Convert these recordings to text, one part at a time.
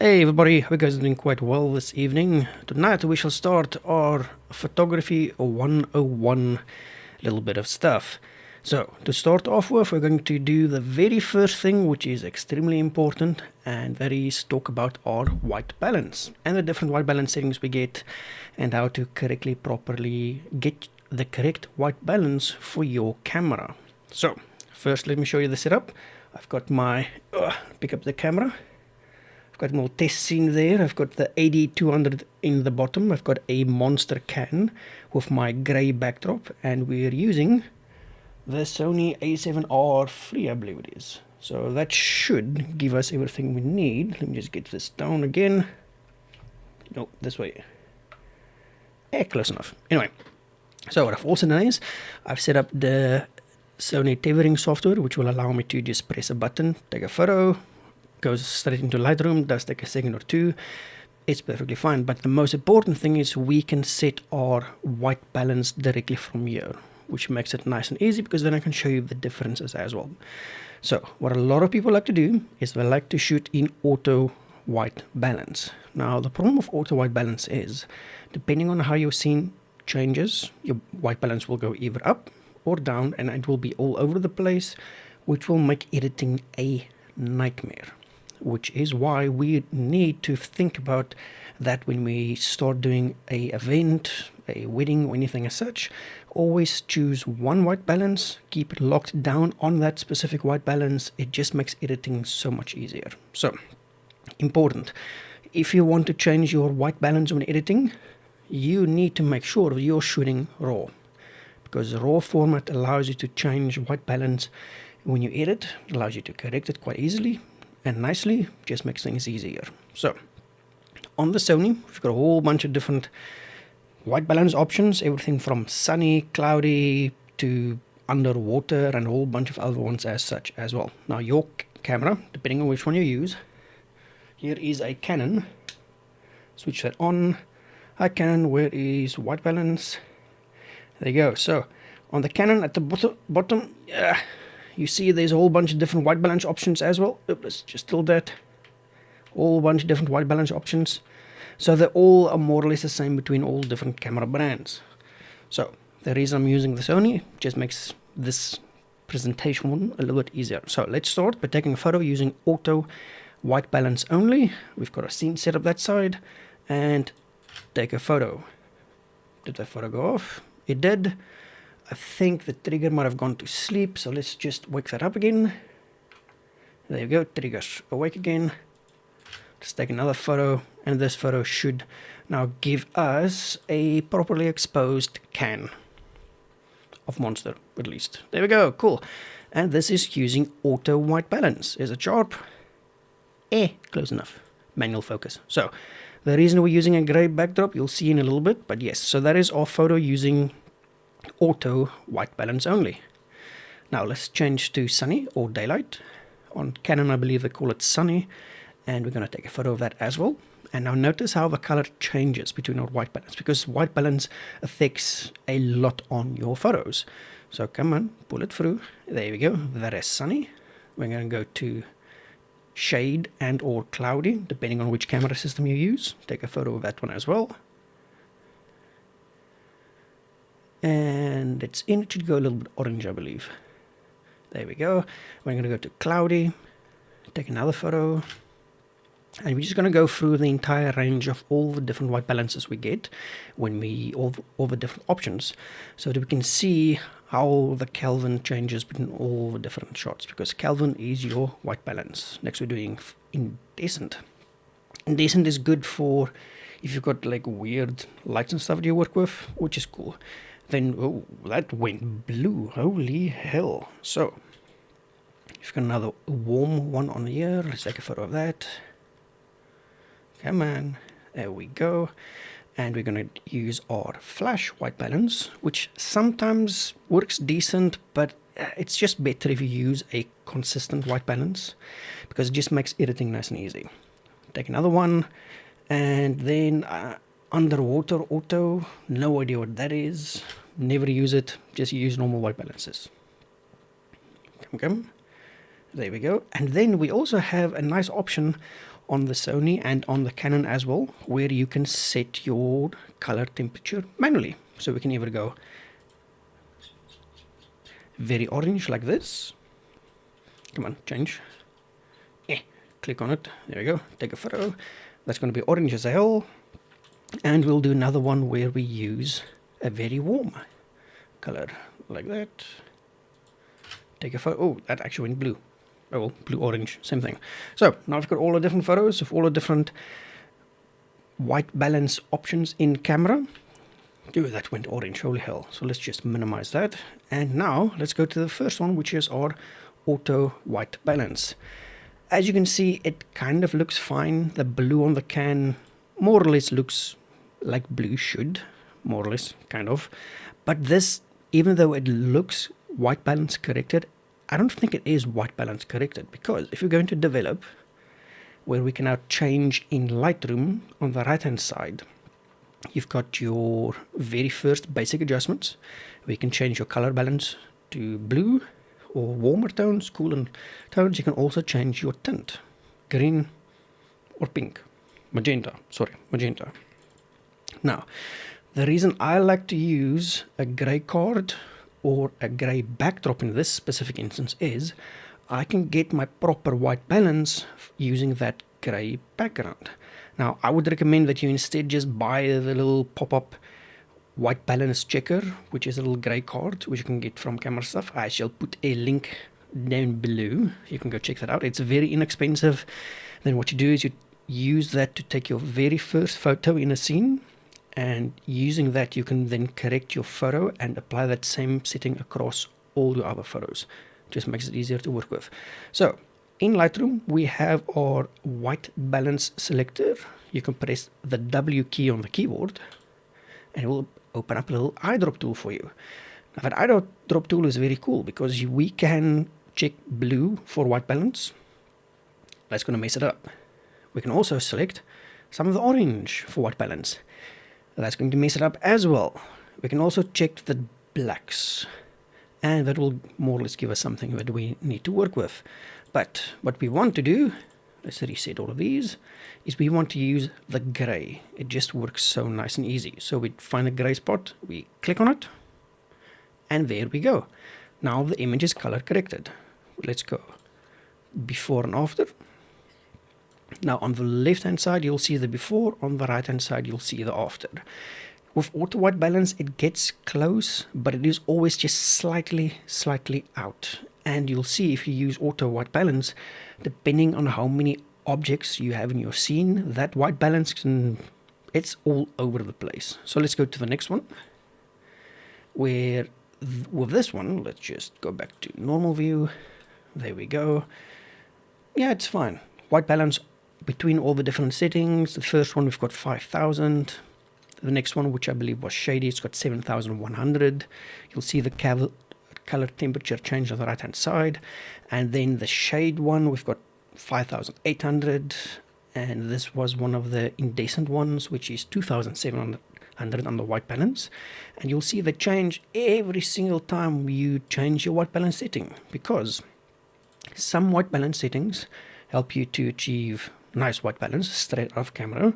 Hey everybody, hope you guys are doing quite well this evening. Tonight we shall start our photography 101 little bit of stuff. So to start off with, we're going to do the very first thing, which is extremely important, and that is talk about our white balance and the different white balance settings we get and how to correctly, properly get the correct white balance for your camera. So first let me show you the setup. I've got my, pick up the camera. Got more test scene there. I've got the 80-200 in the bottom. I've got a monster can with my grey backdrop, and we're using the Sony A7R III, I believe it is. So that should give us everything we need. Let me just get this down again. No, this way. Close enough. Anyway, so what I've also done is I've set up the Sony tethering software, which will allow me to just press a button, take a photo, goes straight into Lightroom, does take a second or two. It's perfectly fine, but the most important thing is we can set our white balance directly from here, which makes it nice and easy because then I can show you the differences as well. So what a lot of people like to do is they like to shoot in auto white balance. Now the problem with auto white balance is depending on how your scene changes, your white balance will go either up or down, and it will be all over the place, which will make editing a nightmare. Which is why we need to think about that when we start doing a event, a wedding, or anything as such. Always choose one white balance, keep it locked down on that specific white balance. It just makes editing so much easier. So, important. If you want to change your white balance when editing, you need to make sure that you're shooting RAW. Because the RAW format allows you to change white balance when you edit, allows you to correct it quite easily and nicely, just makes things easier. So on the Sony, we've got a whole bunch of different white balance options, everything from sunny, cloudy to underwater, and a whole bunch of other ones as such as well. Now your camera, depending on which one you use, here is a Canon. Switch that on. Hi Canon, where is white balance? There you go. So on the Canon at the bottom, you see there's a whole bunch of different white balance options as well. Let's just tilt that. Whole bunch of different white balance options. So they all are more or less the same between all different camera brands. So the reason I'm using the Sony just makes this presentation a little bit easier. So let's start by taking a photo using auto white balance only. We've got a scene set up that side and take a photo. Did that photo go off? It did. I think the trigger might have gone to sleep, so let's just wake that up again. There you go, trigger's awake again. Let's take another photo, and this photo should now give us a properly exposed can of monster, at least. There we go, cool. And this is using auto white balance. Is it sharp? Close enough. Manual focus. So the reason we're using a gray backdrop, you'll see in a little bit, but yes, so that is our photo using auto white balance only. Now let's change to sunny or daylight. On Canon I believe they call it sunny, and we're going to take a photo of that as well. And now notice how the color changes between our white balance, because white balance affects a lot on your photos. So come on, pull it through. There we go, that is sunny. We're going to go to shade and or cloudy, depending on which camera system you use. Take a photo of that one as well. And it should go a little bit orange, I believe. There we go. We're going to go to cloudy, take another photo, and we're just going to go through the entire range of all the different white balances we get when we all the different options, so that we can see how the Kelvin changes between all the different shots, because Kelvin is your white balance. Next we're doing indecent. Indecent is good for if you've got like weird lights and stuff that you work with, which is cool. Then, oh, that went blue, holy hell. So, you've got another warm one on here, let's take a photo of that. Come on, there we go. And we're going to use our flash white balance, which sometimes works decent, but it's just better if you use a consistent white balance, because it just makes editing nice and easy. Take another one, and then underwater auto, no idea what that is. Never use it, just use normal white balances. Come. There we go. And then we also have a nice option on the Sony and on the Canon as well, where you can set your color temperature manually. So we can either go very orange like this. Come on, change. Click on it. There we go. Take a photo. That's going to be orange as hell. And we'll do another one where we use a very warm color like that. Take a photo. Oh, that actually went blue. Oh well, blue, orange, same thing. So now I've got all the different photos of all the different white balance options in camera. Oh, that went orange, holy hell. So let's just minimize that. And now let's go to the first one, which is our auto white balance. As you can see, it kind of looks fine. The blue on the can more or less looks like blue should, more or less, kind of. But this, even though it looks white balance corrected, I don't think it is white balance corrected, because if you're going to develop, where we can now change in Lightroom on the right hand side, you've got your very first basic adjustments. We can change your color balance to blue or warmer tones, cooler tones. You can also change your tint, green or pink, magenta. Now, the reason I like to use a gray card or a gray backdrop in this specific instance is I can get my proper white balance using that gray background. Now, I would recommend that you instead just buy the little pop-up white balance checker, which is a little gray card, which you can get from Camera Stuff. I shall put a link down below. You can go check that out. It's very inexpensive. Then what you do is you use that to take your very first photo in a scene, and using that you can then correct your photo and apply that same setting across all your other photos. Just makes it easier to work with. So in Lightroom we have our white balance selector. You can press the W key on the keyboard and it will open up a little eyedrop tool for you. Now that eyedrop tool is very cool because we can check blue for white balance. That's going to mess it up. We can also select some of the orange for white balance. That's going to mess it up as well. We can also check the blacks, and that will more or less give us something that we need to work with. But what we want to do, let's reset all of these, is we want to use the gray. It just works so nice and easy. So we find a gray spot, we click on it, and there we go. Now the image is color corrected. Let's go before and after. Now on the left hand side you'll see the before, on the right hand side you'll see the after. With auto white balance it gets close, but it is always just slightly out. And you'll see if you use auto white balance, depending on how many objects you have in your scene, that white balance it's all over the place. So let's go to the next one, where with this one, let's just go back to normal view. There we go. Yeah, it's fine. White balance between all the different settings. The first one we've got 5000. The next one, which I believe was shady, it's got 7100. You'll see the color temperature change on the right hand side. And then the shade one, we've got 5800. And this was one of the indecent ones, which is 2700 on the white balance. And you'll see the change every single time you change your white balance setting, because some white balance settings help you to achieve nice white balance straight off camera,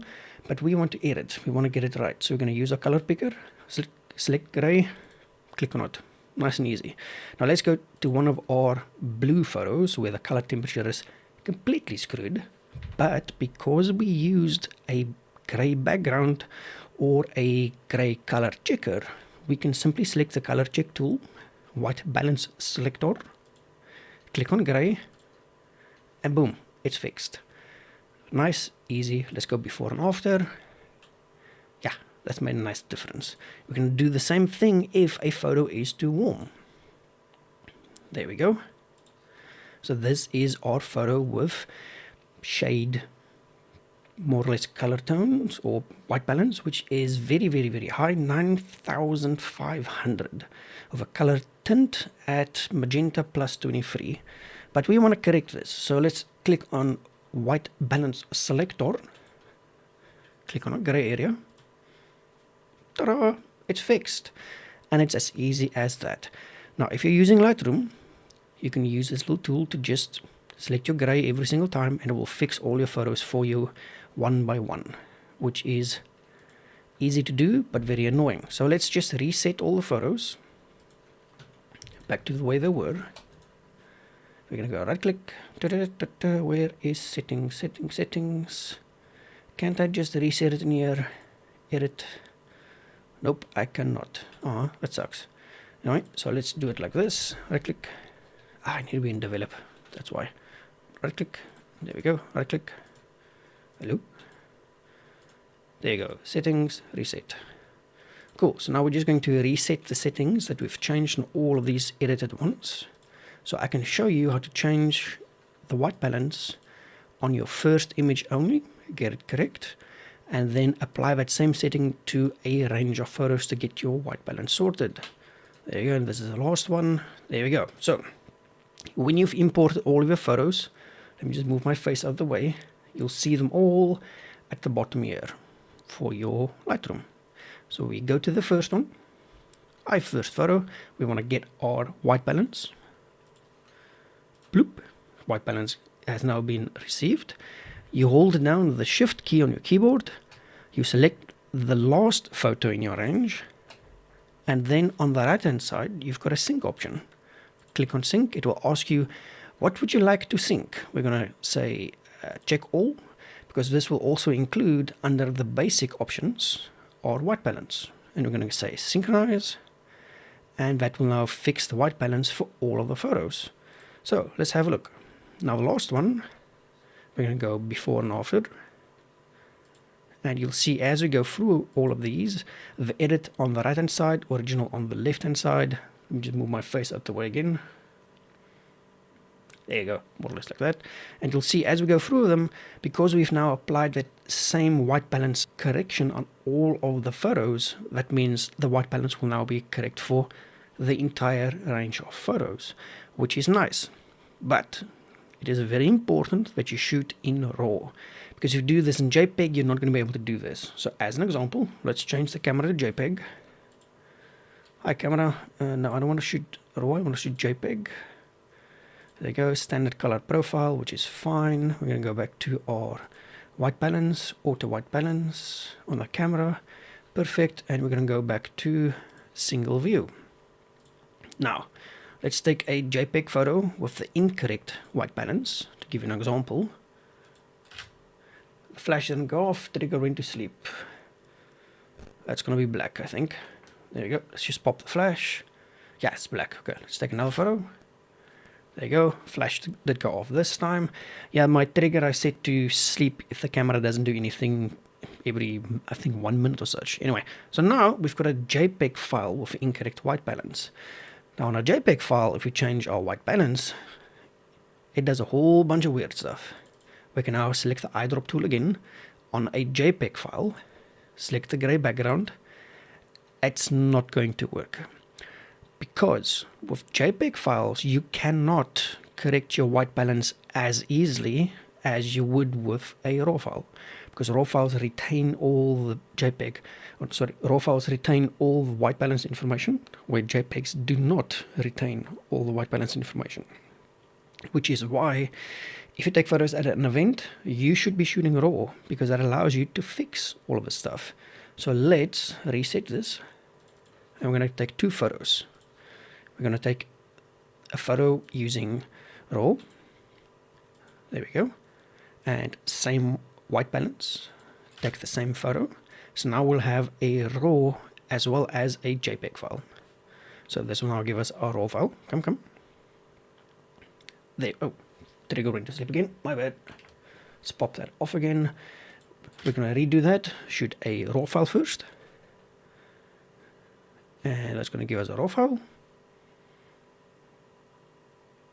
but we want to edit, we want to get it right. So we're going to use a color picker, select gray, click on it, nice and easy. Now let's go to one of our blue photos where the color temperature is completely screwed, but because we used a gray background or a gray color checker, we can simply select the color check tool, white balance selector, click on gray, and boom, it's fixed. Nice, easy. Let's go before and after. Yeah, that's made a nice difference. We can do the same thing if a photo is too warm. There we go. So this is our photo with shade, more or less color tones or white balance, which is very high, 9500 of a color tint at magenta plus 23. But we want to correct this, so let's click on white balance selector, click on a gray area, ta-da, it's fixed. And it's as easy as that. Now if you're using Lightroom, you can use this little tool to just select your gray every single time, and it will fix all your photos for you one by one, which is easy to do but very annoying. So let's just reset all the photos back to the way they were. We're going to go right click. Where is settings? Settings. Can't I just reset it in here? Edit. Nope, I cannot. That sucks. Alright, so let's do it like this. Right click. I need to be in develop. That's why. Right click. There we go. Right click. Hello. There you go. Settings. Reset. Cool. So now we're just going to reset the settings that we've changed in all of these edited ones. So I can show you how to change the white balance on your first image only, get it correct, and then apply that same setting to a range of photos to get your white balance sorted. There you go, and this is the last one. There we go. So when you've imported all of your photos, let me just move my face out of the way, you'll see them all at the bottom here for your Lightroom. So we go to the first one, our first photo, we want to get our white balance. Bloop, white balance has now been received. You hold down the shift key on your keyboard, you select the last photo in your range, and then on the right hand side you've got a sync option. Click on sync. It will ask you, what would you like to sync? We're going to say check all, because this will also include under the basic options or white balance, and we're going to say synchronize, and that will now fix the white balance for all of the photos. So let's have a look. Now the last one, we're going to go before and after, and you'll see as we go through all of these, the edit on the right hand side, original on the left hand side. Let me just move my face out the way again. There you go, more or less like that. And you'll see as we go through them, because we've now applied that same white balance correction on all of the photos, that means the white balance will now be correct for the entire range of photos, which is nice. But it is very important that you shoot in RAW, because if you do this in JPEG, you're not going to be able to do this. So as an example, let's change the camera to JPEG. Hi camera, no, I don't want to shoot RAW, I want to shoot JPEG. There you go, standard color profile, which is fine. We're going to go back to our white balance, auto white balance on the camera. Perfect. And we're going to go back to single view. Now, let's take a JPEG photo with the incorrect white balance. To give you an example, the flash didn't go off, did it go into sleep? That's going to be black, I think. There you go. Let's just pop the flash. Yeah, it's black. Okay, let's take another photo. There you go, flash did go off this time. Yeah, my trigger I set to sleep if the camera doesn't do anything every, I think, 1 minute or such. Anyway, so now we've got a JPEG file with incorrect white balance. Now on a JPEG file, if we change our white balance, it does a whole bunch of weird stuff. We can now select the eyedrop tool again on a JPEG file, select the gray background. It's not going to work. Because with JPEG files, you cannot correct your white balance as easily as you would with a RAW file. Because RAW files retain all the RAW files retain all the white balance information, where JPEGs do not retain all the white balance information. Which is why, if you take photos at an event, you should be shooting RAW, because that allows you to fix all of this stuff. So let's reset this, and we're going to take two photos. We're going to take a photo using RAW. There we go. And same white balance. Take the same photo. So now we'll have a RAW as well as a JPEG file. So this will now give us our RAW file. Come. There. Oh, trigger went to sleep again. My bad. Let's pop that off again. We're going to redo that. Shoot a RAW file first. And that's going to give us a RAW file.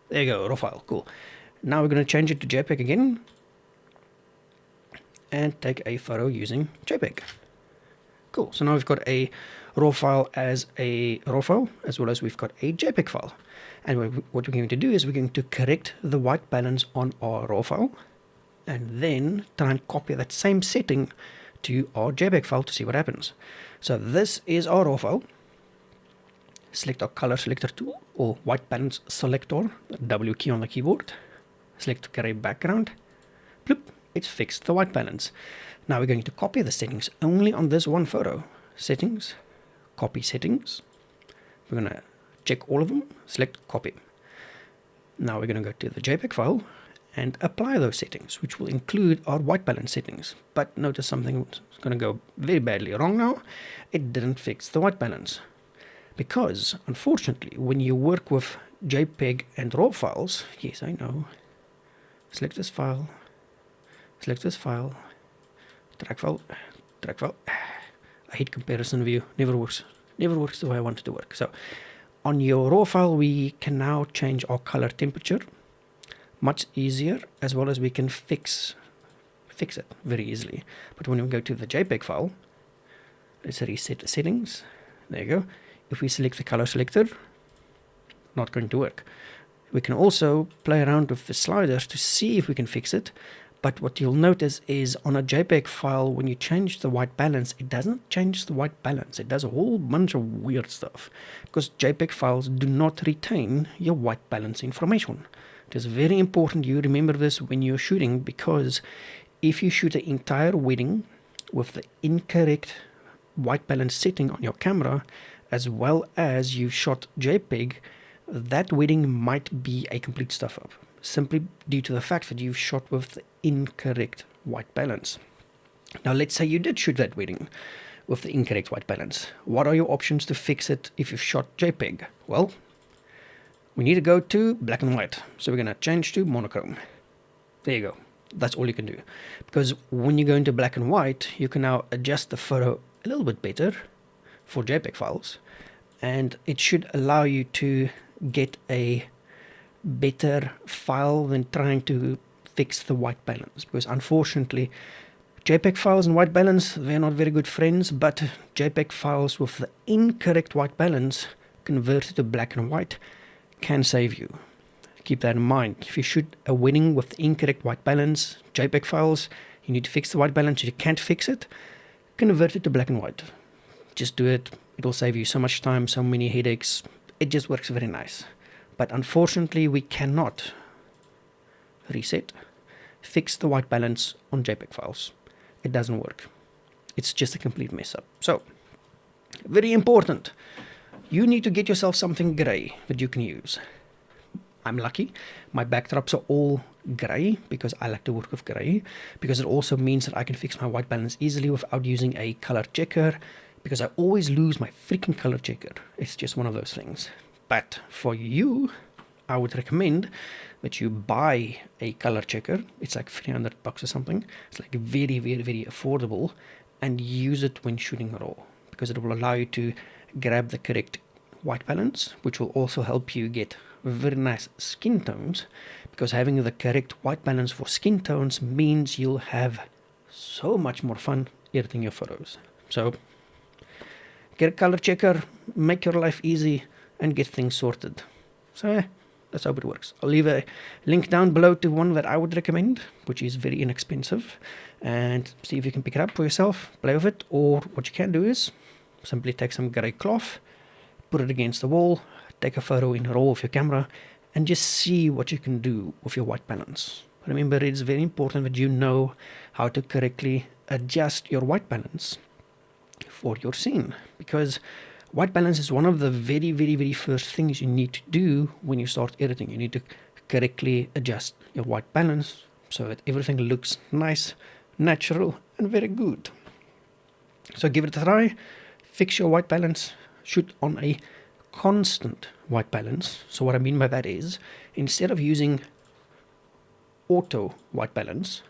There you go, RAW file, cool. Now we're going to change it to JPEG again and take a photo using JPEG. Cool, so now we've got a RAW file as a RAW file, as well as we've got a JPEG file. And what we're going to do is we're going to correct the white balance on our RAW file, and then try and copy that same setting to our JPEG file to see what happens. So this is our RAW file. Select our color selector tool or white balance selector, W key on the keyboard. select gray background, bloop, it's fixed the white balance. Now we're going to copy the settings only on this one photo. Settings, copy settings. We're going to check all of them, select copy. Now we're going to go to the JPEG file and apply those settings, which will include our white balance settings. But notice something is going to go very badly wrong now. It didn't fix the white balance. Because, unfortunately, when you work with JPEG and RAW files, yes, I know, select this file, drag file, I hate comparison view, never works the way I want it to work. So, on your RAW file, we can now change our color temperature, much easier, as well as we can fix it very easily. But when we go to the JPEG file, let's reset the settings, there you go. If we select the color selector, not going to work. We can also play around with the sliders to see if we can fix it. But what you'll notice is on a JPEG file, when you change the white balance, it doesn't change the white balance. It does a whole bunch of weird stuff because JPEG files do not retain your white balance information. It is very important you remember this when you're shooting, because if you shoot an entire wedding with the incorrect white balance setting on your camera, as well as you shot JPEG, that wedding might be a complete stuff up, simply due to the fact that you've shot with the incorrect white balance. Now let's say you did shoot that wedding with the incorrect white balance. What are your options to fix it if you've shot JPEG? Well, we need to go to black and white. So we're going to change to monochrome. There you go. That's all you can do. Because when you go into black and white, you can now adjust the photo a little bit better for JPEG files. And it should allow you to get a better file than trying to fix the white balance. Because unfortunately, JPEG files and white balance, they're not very good friends, but JPEG files with the incorrect white balance converted to black and white can save you. Keep that in mind. If you shoot a wedding with the incorrect white balance, JPEG files, you need to fix the white balance. You can't fix it, convert it to black and white. Just do it. It'll save you so much time, so many headaches. It just works very nice. But unfortunately, we cannot fix the white balance on JPEG files. It doesn't work. It's just a complete mess up. So, very important. You need to get yourself something gray that you can use. I'm lucky. My backdrops are all gray because I like to work with gray, because it also means that I can fix my white balance easily without using a color checker, because I always lose my freaking color checker. It's just one of those things. But for you, I would recommend that you buy a color checker. It's like $300 or something. It's like very, very, very affordable, and use it when shooting RAW, because it will allow you to grab the correct white balance, which will also help you get very nice skin tones, because having the correct white balance for skin tones means you'll have so much more fun editing your photos. So get a color checker, make your life easy, and get things sorted. So let's hope it works. I'll leave a link down below to one that I would recommend, which is very inexpensive, and see if you can pick it up for yourself, play with it. Or what you can do is simply take some gray cloth, put it against the wall, take a photo in RAW of your camera, and just see what you can do with your white balance. Remember, it's very important that you know how to correctly adjust your white balance for your scene, because white balance is one of the very, very, very first things you need to do when you start editing. You need to correctly adjust your white balance so that everything looks nice, natural, and very good. So give it a try, fix your white balance, shoot on a constant white balance. So what I mean by that is, instead of using auto white balance,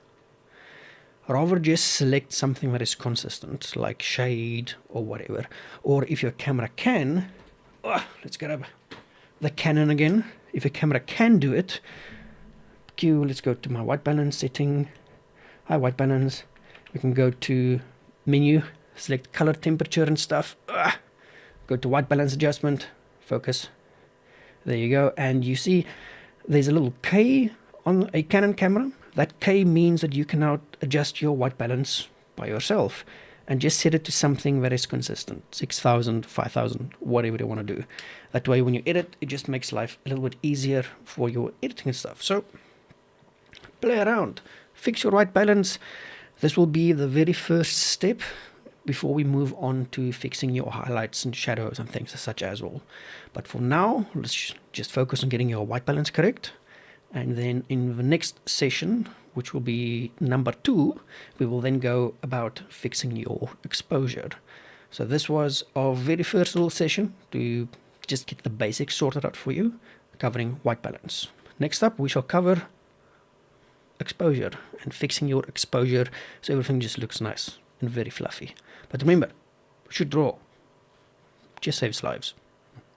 rather just select something that is consistent, like shade or whatever. Or if your camera can, let's grab the Canon again. If your camera can do it, let's go to my white balance setting. Hi, white balance. We can go to menu, select color temperature and stuff. Go to white balance adjustment, focus. There you go. And you see there's a little K on a Canon camera. That K means that you can now adjust your white balance by yourself and just set it to something that is consistent, 6,000, 5,000, whatever you want to do. That way when you edit, it just makes life a little bit easier for your editing and stuff. So play around, fix your white balance. This will be the very first step before we move on to fixing your highlights and shadows and things such as well. But for now, let's just focus on getting your white balance correct. And then in the next session, which will be number 2, we will then go about fixing your exposure. So this was our very first little session to just get the basics sorted out for you, covering white balance. Next up, we shall cover exposure and fixing your exposure so everything just looks nice and very fluffy. But remember, should draw. Just saves lives.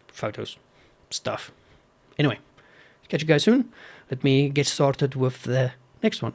Photos. Stuff. Anyway, catch you guys soon. Let me get started with the next one.